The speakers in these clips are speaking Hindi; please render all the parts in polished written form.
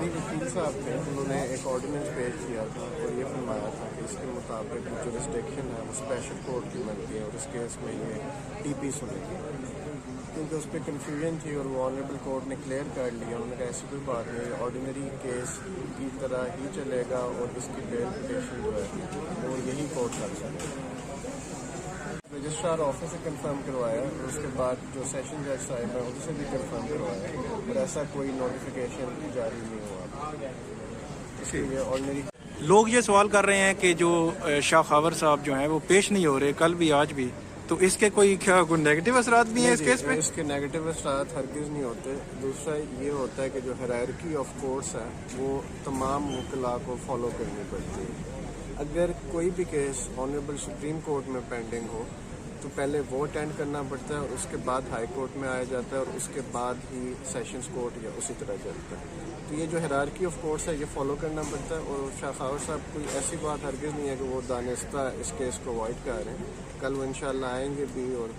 ऑलरेडी वकील साहब थे, उन्होंने एक ऑर्डिनेंस पेश किया था और ये फरमाया था कि इसके मुताबिक जो जुरिस्डिक्शन है वो स्पेशल कोर्ट की बनती है और इस केस में ये टीपी सुनेगी, क्योंकि उस पर कन्फ्यूजन थी और वो ऑनरेबल कोर्ट ने क्लियर कर लिया। उन्होंने कहा ऐसी कोई बात नहीं, ऑर्डिनरी केस की तरह ही चलेगा और इसकी बेल पिटीशन जो है वो यही कोर्ट कर सकेगा। रजिस्ट्रार ऑफिस से कंफर्म करवाया और उसके बाद जो सेशन जज साहब है उनसे भी कंफर्म करवाया और ऐसा कोई नोटिफिकेशन जारी नहीं हुआ। इसलिए ऑर्डिनरी लोग ये सवाल कर रहे हैं कि जो शाह खावर साहब जो हैं वो पेश नहीं हो रहे कल भी आज भी, तो इसके कोई नेगेटिव असरात भी हैं इस केस पे? इसके नेगेटिव असरात हरगिज़ नहीं होते। दूसरा ये होता है कि जो हायरार्की ऑफ कोर्ट्स है वो तमाम वकला को फॉलो करनी पड़ती है। अगर कोई भी केस ऑनरेबल सुप्रीम कोर्ट में पेंडिंग हो तो पहले वो अटेंड करना पड़ता है और उसके बाद हाई कोर्ट में आया जाता है और उसके बाद ही सेशंस कोर्ट या उसी तरह चलता है। तो ये जो हायरार्की ऑफ कोर्ट्स है ये फॉलो करना पड़ता है और शाह खावर साहब कोई ऐसी बात हरगिज़ नहीं है कि वो दानिस्ता इस केस को अवॉइड कर रहे हैं। कल वो इंशाल्लाह आएंगे भी और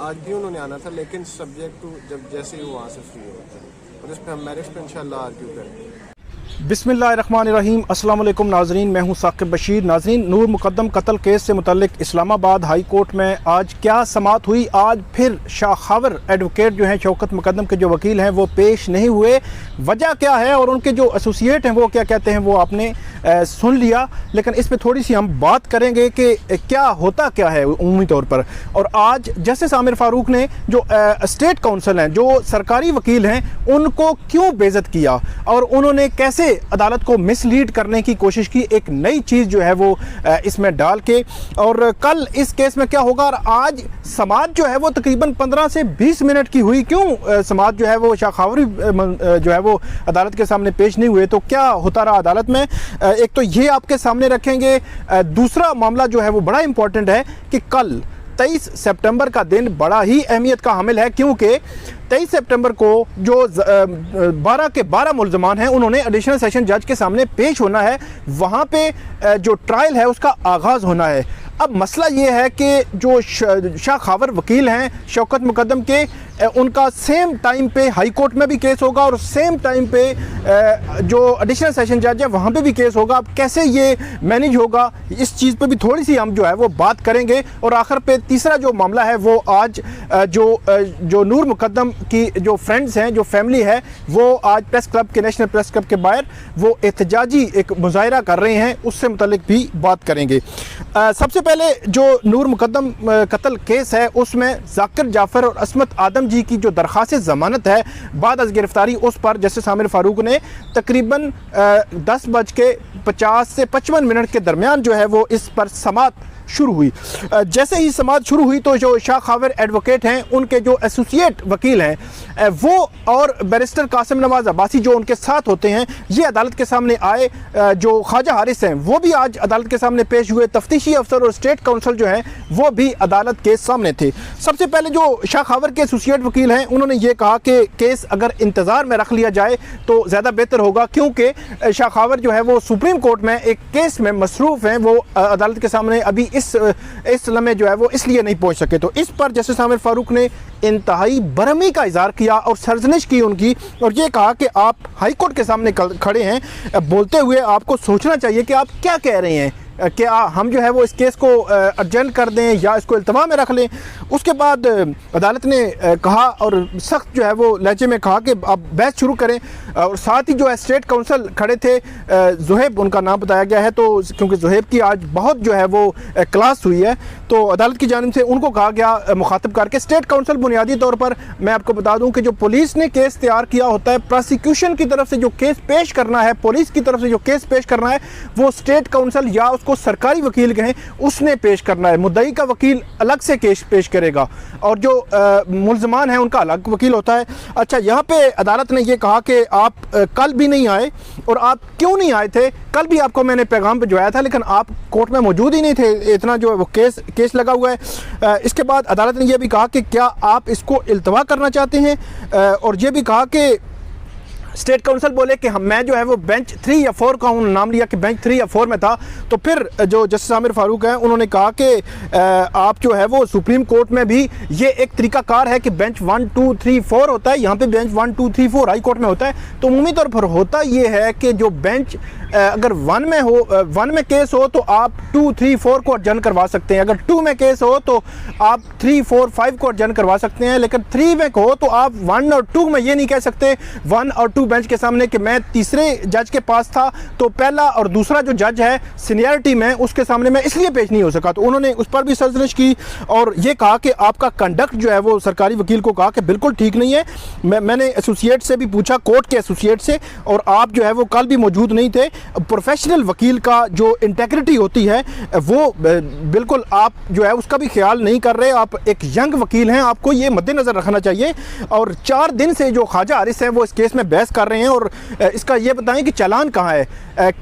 आज भी उन्होंने आना था, लेकिन सब्जेक्ट टू जब जैसे ही वो वहाँ से फ्री होता है और इस पर हम मेरिट्स पर इंशाल्लाह आर्ग्यू करेंगे। बिस्मिल्लाहिर्रहमानिर्रहीम। अस्सलाम वालेकुम नाजरीन, मैं हूं साकिब बशीर। नाजरीन, नूर मुकद्दम कत्ल केस से मुतल्लिक इस्लामाबाद हाई कोर्ट में आज क्या समाअत हुई? आज फिर शाह खावर एडवोकेट जो हैं, शौकत मुकद्दम के जो वकील हैं, वो पेश नहीं हुए। वजह क्या है और उनके जो एसोसिएट हैं वो क्या कहते हैं वो आपने सुन लिया, लेकिन इस पर थोड़ी सी हम बात करेंगे कि क्या होता क्या है उमूमी तौर पर। और आज जस्टिस आमिर फारूक ने जो स्टेट काउंसिल हैं, जो सरकारी वकील हैं, उनको क्यों बेइज्जत किया और उन्होंने कैसे अदालत को मिसलीड करने की कोशिश की, एक नई चीज़ जो है वो इसमें डाल के। और कल इस केस में क्या होगा, और आज समाअत जो है वो तकरीबन 15 से 20 मिनट की हुई। क्यों समाअत जो है वो शाह खावर जो है वो अदालत के सामने पेश नहीं हुए, तो क्या होता रहा अदालत में, एक तो ये आपके सामने रखेंगे। दूसरा मामला जो है वो बड़ा इंपॉर्टेंट है कि कल 23 सितंबर का दिन बड़ा ही अहमियत का हामिल है, क्योंकि 23 सितंबर को जो 12 के 12 मुल्ज़मान हैं उन्होंने एडिशनल सेशन जज के सामने पेश होना है। वहाँ पे जो ट्रायल है उसका आगाज़ होना है। अब मसला ये है कि जो शाह खावर वकील हैं शौकत मुकद्दम के, उनका सेम टाइम पे हाई कोर्ट में भी केस होगा और सेम टाइम पे जो एडिशनल सेशन जज है वहाँ पे भी केस होगा। अब कैसे ये मैनेज होगा, इस चीज़ पे भी थोड़ी सी हम जो है वो बात करेंगे। और आखिर पे तीसरा जो मामला है वो आज जो नूर मुकद्दम की जो फ्रेंड्स हैं, जो फैमिली है, वो आज प्रेस क्लब के, नेशनल प्रेस क्लब के बाहर वो एहतजाजी एक मुजाहरा कर रहे हैं, उससे मुतल्लिक भी बात करेंगे। सबसे पहले जो नूर मुकद्दम कत्ल केस है उसमें जाकिर जाफर और असमत आदम जी की जो दरख्वास्त ज़मानत है बाद अज़ गिरफ्तारी, उस पर जस्टिस आमिर फारूक ने तकरीबन 10:50 से 55 मिनट के दरमियान जो है वो इस पर समाअत शुरू हुई। जैसे ही समाअत शुरू हुई तो जो शाह खावर एडवोकेट हैं, उनके जो एसोसिएट वकील हैं वो और बैरिस्टर कासिम नवाज अब्बासी जो उनके साथ होते हैं, ये अदालत के सामने आए। जो ख्वाजा हारिस हैं वो भी आज अदालत के सामने पेश हुए। तफ्तीशी अफसर और स्टेट काउंसिल जो हैं वो भी अदालत के सामने थे। सबसे पहले जो शाह खावर के एसोसिएट वकील हैं उन्होंने ये कहा कि केस अगर इंतज़ार में रख लिया जाए तो ज़्यादा बेहतर होगा, क्योंकि शाह खावर जो है वो सुप्रीम कोर्ट में एक केस में मसरूफ़ हैं, वो अदालत के सामने अभी इस लम्हे जो है वो इसलिए नहीं पहुंच सके। तो इस पर जस्टिस आमिर फारूक ने इंतहाई बरहमी का इज़हार किया और सरजनिश की उनकी, और ये कहा कि आप हाई कोर्ट के सामने खड़े हैं, बोलते हुए आपको सोचना चाहिए कि आप क्या कह रहे हैं, क्या हम जो है वो इस केस को अर्जेंट कर दें या इसको इल्तवा में रख लें। उसके बाद अदालत ने कहा और सख्त जो है वो लहजे में कहा कि आप बहस शुरू करें। और साथ ही जो है स्टेट काउंसिल खड़े थे, ज़ुहैब उनका नाम बताया गया है, तो क्योंकि ज़ुहैब की आज बहुत जो है वो क्लास हुई है, तो अदालत की जानिब से उनको कहा गया मुखातिब करके। स्टेट काउंसिल बुनियादी तौर पर मैं आपको बता दूँ कि जो पुलिस ने केस तैयार किया होता है, प्रोसिक्यूशन की तरफ से जो केस पेश करना है, पुलिस की तरफ से जो केस पेश करना है, वो स्टेट काउंसिल या को सरकारी वकील कहें उसने पेश करना है। मुद्दई का वकील अलग से केस पेश करेगा और जो मुल्ज़मान हैं उनका अलग वकील होता है। अच्छा, यहाँ पे अदालत ने ये कहा कि आप कल भी नहीं आए, और आप क्यों नहीं आए थे? कल भी आपको मैंने पैगाम भिजवाया था लेकिन आप कोर्ट में मौजूद ही नहीं थे, इतना जो है वो केस लगा हुआ है। इसके बाद अदालत ने यह भी कहा कि क्या आप इसको इल्तवा करना चाहते हैं, और ये भी कहा कि स्टेट काउंसिल बोले कि मैं जो है वो बेंच 3 या 4 का नाम लिया कि बेंच 3 या 4 में था, तो फिर जो जस्टिस आमिर फारूक हैं उन्होंने कहा कि आप जो है वो सुप्रीम कोर्ट में भी ये एक तरीकाकार है कि बेंच 1 2 3 4 होता है, यहाँ पे बेंच 1 2 3 4 हाई कोर्ट में होता है। तो उमूमी तौर पर होता ये है कि जो बेंच अगर 1 में हो, 1 में केस हो तो आप 2 3 4 को अर्जन करवा सकते हैं, अगर 2 में केस हो तो आप 3 4 5 को अर्जन करवा सकते हैं, लेकिन 3 में हो तो आप 1 और 2 में ये नहीं कह सकते 1 और 2 बेंच के सामने कि मैं तीसरे जज के पास था तो पहला और दूसरा जो जज है सीनियरिटी में उसके सामने मैं इसलिए पेश नहीं हो सका। तो उन्होंने उस पर भी सर्जनिश की और ये कहा कि आपका कंडक्ट जो है वो सरकारी वकील को कहा कि बिल्कुल ठीक नहीं है। मैंने एसोसिएट से भी पूछा, कोर्ट के एसोसिएट से, और आप जो है वो कल भी मौजूद नहीं थे। प्रोफेशनल वकील का जो इंटेग्रिटी होती है वो बिल्कुल आप जो है उसका भी ख्याल नहीं कर रहे। आप एक यंग वकील हैं, आपको ये मद्देनज़र रखना चाहिए। और 4 दिन से जो ख्वाजा हारिस हैं वो इस केस में बहस कर रहे हैं और इसका ये बताएं कि चालान कहाँ है,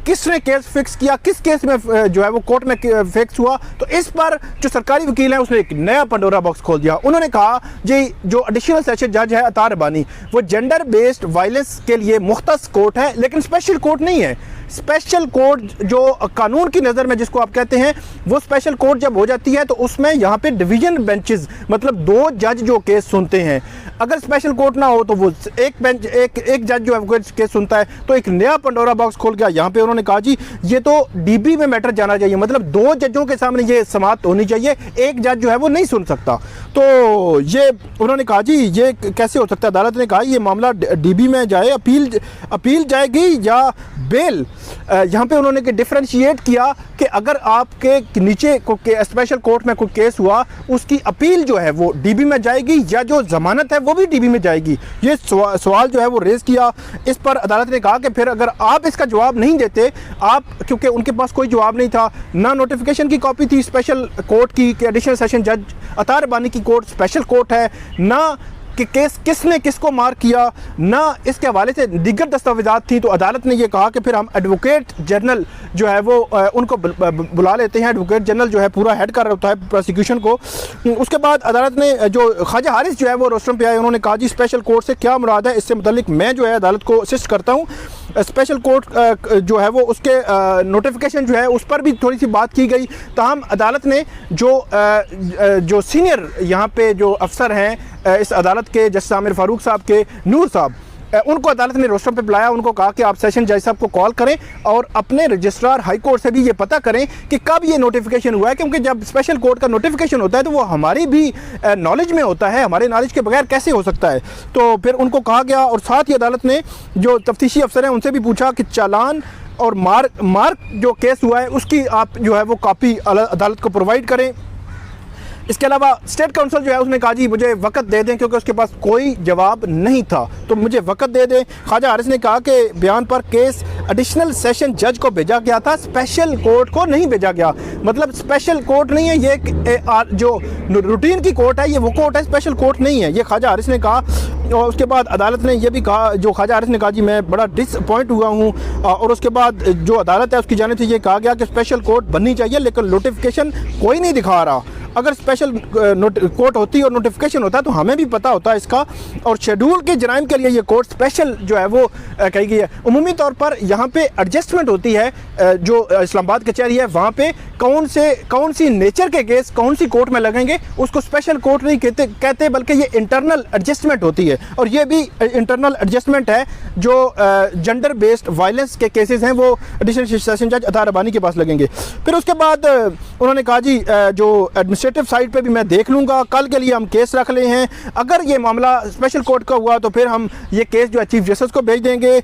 किसने केस फिक्स किया, किस केस में जो है वो कोर्ट में फिक्स हुआ। तो इस पर जो सरकारी वकील है उसने एक नया पंडोरा बॉक्स खोल दिया। उन्होंने कहा जी जो एडिशनल सेशन जज है अतार रबानी वो जेंडर बेस्ड वायलेंस के लिए मुख्तस कोर्ट है, लेकिन स्पेशल कोर्ट नहीं है। स्पेशल कोर्ट जो कानून की नज़र में जिसको आप कहते हैं वो स्पेशल कोर्ट जब हो जाती है तो उसमें यहाँ पे डिवीजन बेंचेस मतलब 2 जज जो केस सुनते हैं। अगर स्पेशल कोर्ट ना हो तो वो एक जज जो है केस सुनता है। तो एक नया पंडोरा बॉक्स खोल गया यहाँ पे। उन्होंने कहा जी ये तो डीबी में मैटर जाना चाहिए, मतलब 2 जजों के सामने ये समाअत होनी चाहिए, एक जज जो है वो नहीं सुन सकता। तो ये उन्होंने कहा जी ये कैसे हो सकता है। अदालत ने कहा ये मामला डीबी में जाए, अपील जाएगी या बेल। यहाँ पे उन्होंने डिफरेंशिएट किया कि अगर आपके नीचे स्पेशल कोर्ट में कोई केस हुआ उसकी अपील जो है वो डीबी में जाएगी या जो जमानत है वो भी डीबी में जाएगी। ये सवाल जो है वो रेज किया। इस पर अदालत ने कहा कि फिर अगर आप इसका जवाब नहीं देते, आप क्योंकि उनके पास कोई जवाब नहीं था, ना नोटिफिकेशन की कॉपी थी स्पेशल कोर्ट की कि एडिशनल सेशन जज अतार रबानी की कोर्ट स्पेशल कोर्ट है, ना कि केस किसने किसको मार किया, ना इसके हवाले से दीगर दस्तावेजात थी। तो अदालत ने यह कहा कि फिर हम एडवोकेट जनरल जो है वो उनको बुला लेते हैं। एडवोकेट जनरल जो है पूरा हेड कर रहा होता है प्रोसिक्यूशन को। उसके बाद अदालत ने जो ख्वाजा हारिस जो है वो रोस्टरम पे आए, उन्होंने कहा जी स्पेशल कोर्ट से क्या मुराद है, इससे मुतल्लिक मैं जो है अदालत को असिस्ट करता हूँ। स्पेशल कोर्ट जो है वो उसके नोटिफिकेशन जो है उस पर भी थोड़ी सी बात की गई। ताहम अदालत ने जो सीनियर यहाँ पे जो अफसर हैं इस अदालत के जस्टिस आमिर फारूक साहब के नूर साहब, उनको अदालत ने रोस्टर पे बुलाया। उनको कहा कि आप सेशन जज साहब को कॉल करें और अपने रजिस्ट्रार हाई कोर्ट से भी ये पता करें कि कब ये नोटिफिकेशन हुआ है, क्योंकि जब स्पेशल कोर्ट का नोटिफिकेशन होता है तो वो हमारी भी नॉलेज में होता है, हमारे नॉलेज के बगैर कैसे हो सकता है। तो फिर उनको कहा गया और साथ ही अदालत ने जो तफ्तीशी अफसर हैं उनसे भी पूछा कि चालान और मार्क जो केस हुआ है उसकी आप जो है वो कॉपी अदालत को प्रोवाइड करें। इसके अलावा स्टेट काउंसिल जो है उसने कहा जी मुझे वक्त दे दें, क्योंकि उसके पास कोई जवाब नहीं था, तो मुझे वक्त दे दें। ख्वाजा हारिस ने कहा कि बयान पर केस एडिशनल सेशन जज को भेजा गया था, स्पेशल कोर्ट को नहीं भेजा गया। मतलब स्पेशल कोर्ट नहीं है ये, जो रूटीन की कोर्ट है ये वो कोर्ट है, स्पेशल कोर्ट नहीं है, ये ख्वाजा हारिस ने कहा। और उसके बाद अदालत ने यह भी कहा, जो ख्वाजा हारिस ने कहा जी मैं बड़ा डिसअपॉइंट हुआ हूँ। और उसके बाद जो अदालत है उसकी जानिब से ये कहा गया कि स्पेशल कोर्ट बननी चाहिए, लेकिन नोटिफिकेशन कोई नहीं दिखा रहा। अगर स्पेशल कोर्ट होती और नोटिफिकेशन होता तो हमें भी पता होता इसका। और शेड्यूल के जराइम के लिए ये कोर्ट स्पेशल जो है वो कही गई है। उमूमी तौर पर यहाँ पे एडजस्टमेंट होती है, जो इस्लामाबाद कचहरी है वहाँ पे कौन सी नेचर के केस कौन सी कोर्ट में लगेंगे उसको स्पेशल कोर्ट नहीं कहते बल्कि ये इंटरनल एडजस्टमेंट होती है। और ये भी इंटरनल एडजस्टमेंट है जो जेंडर बेस्ड वायलेंस के केसेस हैं वो एडिशनल सेशन जज अतार रबानी के पास लगेंगे। फिर उसके बाद उन्होंने कहा जी जो एडमिनिस्ट्रेटिव साइड पे भी मैं देख लूँगा, कल के लिए हम केस रख ले हैं, अगर ये मामला स्पेशल कोर्ट का हुआ तो फिर हम ये केस जो है चीफ जस्टिस को भेज देंगे।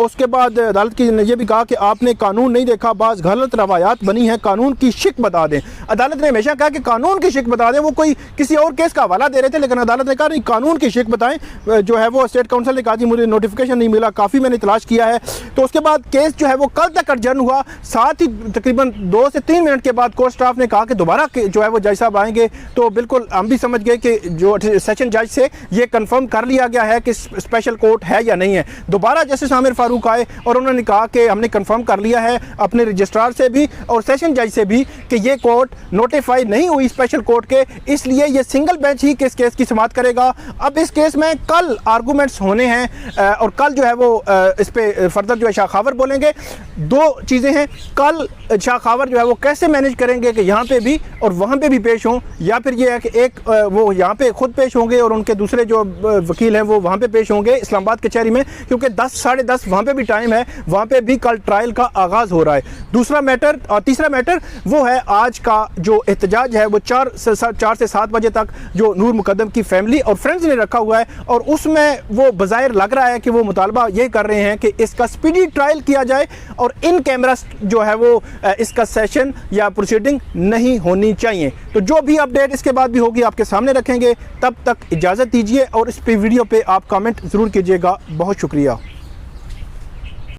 उसके बाद अदालत की ने यह भी कहा कि आपने कानून नहीं देखा, बाज़ गलत रवायात बनी है, कानून की शिक बता दें। अदालत ने हमेशा कहा कि कानून की शिक बता दें, वो कोई किसी और केस का हवाला दे रहे थे, लेकिन अदालत ने कहा नहीं कानून की शिक बताएं। जो है वो स्टेट काउंसिल ने कहा जी मुझे नोटिफिकेशन नहीं मिला, काफ़ी मैंने तलाश किया है। तो उसके बाद केस जो है वो कल तक अर्जन हुआ। साथ ही तकरीबन 2 से 3 मिनट के बाद कोर्ट स्टाफ ने कहा कि दोबारा जो है वो जज जज साहब आएंगे तो बिल्कुल हम भी समझ गए कि जो सेशन जज से ये कंफर्म कर लिया गया है कि स्पेशल कोर्ट है या नहीं है। दोबारा जस्टिस आमिर फारूक आए और उन्होंने कहा कि हमने कंफर्म कर लिया है अपने रजिस्ट्रार से भी और सेशन जज से भी कि ये कोर्ट नोटिफाई नहीं हुई स्पेशल कोर्ट के, इसलिए ये सिंगल बेंच ही किस केस की समाअत करेगा। अब इस केस में कल आर्गूमेंट्स होने हैं और कल जो है वो इस पे फर्दर जो है शाह खावर बोलेंगे। दो चीज़ें हैं, कल शाह खावर जो है वो कैसे मैनेज करेंगे कि यहाँ पे भी और वहाँ पे भी पेश हों, या फिर ये है कि एक वो यहाँ पे खुद पेश होंगे और उनके दूसरे जो वकील हैं वो वहाँ पे पेश होंगे इस्लामाबाद कचहरी में, क्योंकि 10 साढ़े 10 वहाँ पे भी टाइम है, वहाँ पे भी कल ट्रायल का आगाज़ हो रहा है। दूसरा मैटर और तीसरा मैटर वो है आज का जो एहतजाज है वो 4 से 7 बजे तक जो नूर मुकद्दम की फैमिली और फ्रेंड्स ने रखा हुआ है, और उसमें वो बज़ाहिर लग रहा है कि वो मुतालबा ये कर रहे हैं कि इसका स्पीडी ट्रायल किया जाए और इन कैमरा जो है वो इसका सेशन या प्रोसीडिंग नहीं होनी चाहिए। तो जो भी अपडेट इसके बाद भी होगी आपके सामने रखेंगे। तब तक इजाज़त दीजिए और इस पे वीडियो पे आप कमेंट ज़रूर कीजिएगा। बहुत शुक्रिया।